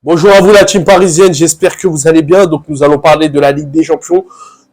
Bonjour à vous la team parisienne, j'espère que vous allez bien. Donc nous allons parler de la Ligue des Champions.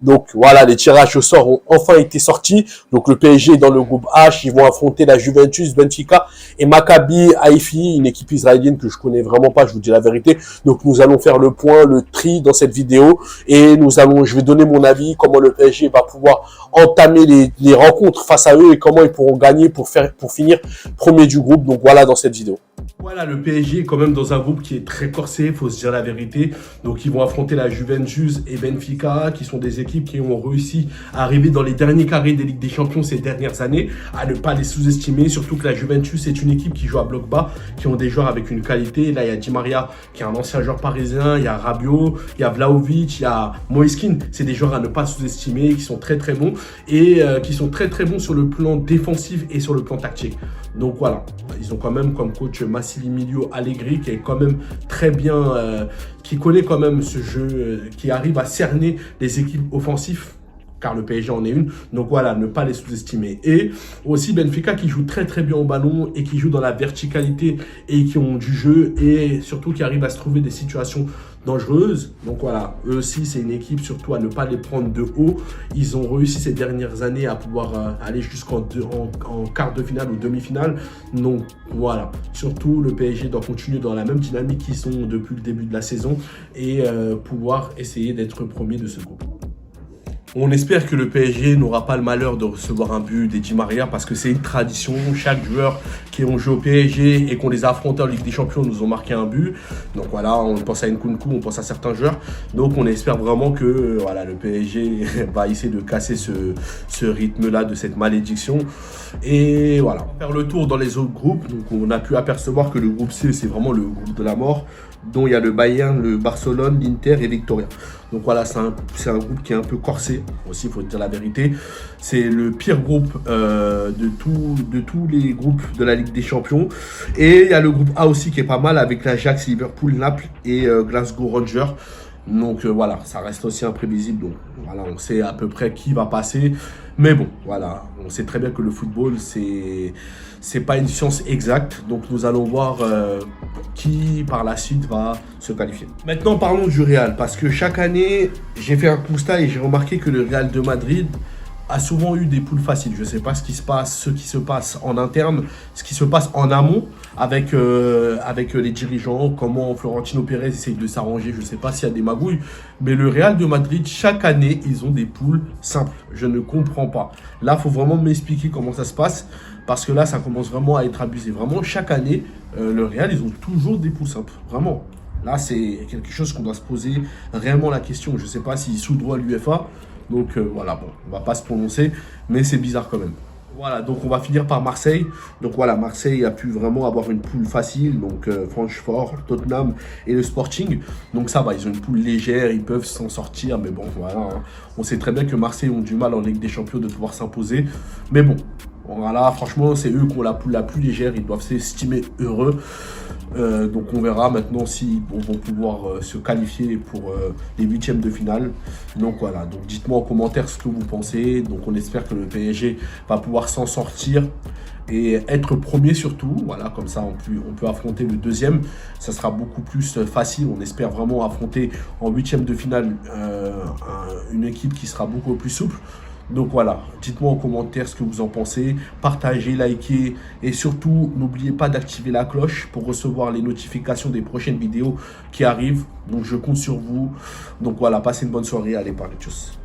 Donc voilà, les tirages au sort ont enfin été sortis. Donc le PSG est dans le groupe H, ils vont affronter la Juventus, Benfica et Maccabi Haïfi, une équipe israélienne que je connais vraiment pas, je vous dis la vérité. Donc nous allons faire le point, le tri dans cette vidéo et je vais donner mon avis, comment le PSG va pouvoir entamer les rencontres face à eux et comment ils pourront gagner pour finir premier du groupe. Donc voilà dans cette vidéo. Voilà, le PSG est quand même dans un groupe qui est très corsé, il faut se dire la vérité. Donc, ils vont affronter la Juventus et Benfica, qui sont des équipes qui ont réussi à arriver dans les derniers carrés des Ligues des Champions ces dernières années, à ne pas les sous-estimer. Surtout que la Juventus est une équipe qui joue à bloc bas, qui ont des joueurs avec une qualité. Là, il y a Di Maria, qui est un ancien joueur parisien, il y a Rabiot, il y a Vlahovic, il y a Moiskin. C'est des joueurs à ne pas sous-estimer, qui sont très très bons et qui sont très très bons sur le plan défensif et sur le plan tactique. Donc voilà, ils ont quand même comme coach Massimiliano Allegri qui est quand même très bien, qui connaît quand même ce jeu, qui arrive à cerner les équipes offensives, car le PSG en est une. Donc voilà, ne pas les sous-estimer. Et aussi Benfica qui joue très très bien au ballon et qui joue dans la verticalité et qui ont du jeu et surtout qui arrive à se trouver des situations dangereuses. Donc voilà, eux aussi c'est une équipe surtout à ne pas les prendre de haut. Ils ont réussi ces dernières années à pouvoir aller jusqu'en quart de finale ou demi-finale. Donc voilà, surtout le PSG doit continuer dans la même dynamique qu'ils sont depuis le début de la saison et pouvoir essayer d'être premier de ce groupe. On espère que le PSG n'aura pas le malheur de recevoir un but des Di Maria parce que c'est une tradition. Chaque joueur qui ont joué au PSG et qu'on les a affrontés en Ligue des Champions nous ont marqué un but. Donc voilà, on pense à Nkunku, on pense à certains joueurs. Donc on espère vraiment que voilà, le PSG va essayer de casser ce rythme-là de cette malédiction. Et voilà, on va faire le tour dans les autres groupes. Donc on a pu apercevoir que le groupe C, c'est vraiment le groupe de la mort, dont il y a le Bayern, le Barcelone, l'Inter et Victoria. Donc voilà, c'est un groupe qui est un peu corsé, aussi il faut dire la vérité. C'est le pire groupe de tous les groupes de la Ligue des Champions. Et il y a le groupe A aussi qui est pas mal avec l'Ajax, Liverpool, Naples et Glasgow Rangers. Donc voilà, ça reste aussi imprévisible. Donc voilà, on sait à peu près qui va passer. Mais bon, voilà, on sait très bien que le football, c'est pas une science exacte. Donc nous allons voir qui par la suite va se qualifier. Maintenant parlons du Real, parce que chaque année, j'ai fait un constat et j'ai remarqué que le Real de Madrid a souvent eu des poules faciles. Je ne sais pas ce qui se passe en interne, ce qui se passe en amont avec les dirigeants, comment Florentino Pérez essaye de s'arranger. Je ne sais pas s'il y a des magouilles, mais le Real de Madrid, chaque année, ils ont des poules simples. Je ne comprends pas. Là, il faut vraiment m'expliquer comment ça se passe, parce que là, ça commence vraiment à être abusé. Vraiment, chaque année, le Real, ils ont toujours des poules simples. Vraiment. Là, c'est quelque chose qu'on doit se poser réellement la question. Je ne sais pas s'ils sous-droit l'UEFA. Donc voilà, bon, on va pas se prononcer, mais c'est bizarre quand même. Voilà, donc on va finir par Marseille. Donc voilà, Marseille a pu vraiment avoir une poule facile. Donc Francfort, Tottenham et le Sporting. Donc ça va, ils ont une poule légère, ils peuvent s'en sortir. Mais bon, voilà, hein. On sait très bien que Marseille ont du mal en Ligue des Champions de pouvoir s'imposer. Mais bon, voilà, franchement, c'est eux qui ont la poule la plus légère. Ils doivent s'estimer heureux. Donc on verra maintenant si vont pouvoir se qualifier pour les huitièmes de finale. Donc voilà, donc dites-moi en commentaire ce que vous pensez. Donc on espère que le PSG va pouvoir s'en sortir et être premier surtout. Voilà, comme ça on peut affronter le deuxième. Ça sera beaucoup plus facile. On espère vraiment affronter en huitième de finale une équipe qui sera beaucoup plus souple. Donc voilà, dites-moi en commentaire ce que vous en pensez, partagez, likez et surtout n'oubliez pas d'activer la cloche pour recevoir les notifications des prochaines vidéos qui arrivent. Donc je compte sur vous. Donc voilà, passez une bonne soirée, allez parler, tchuss.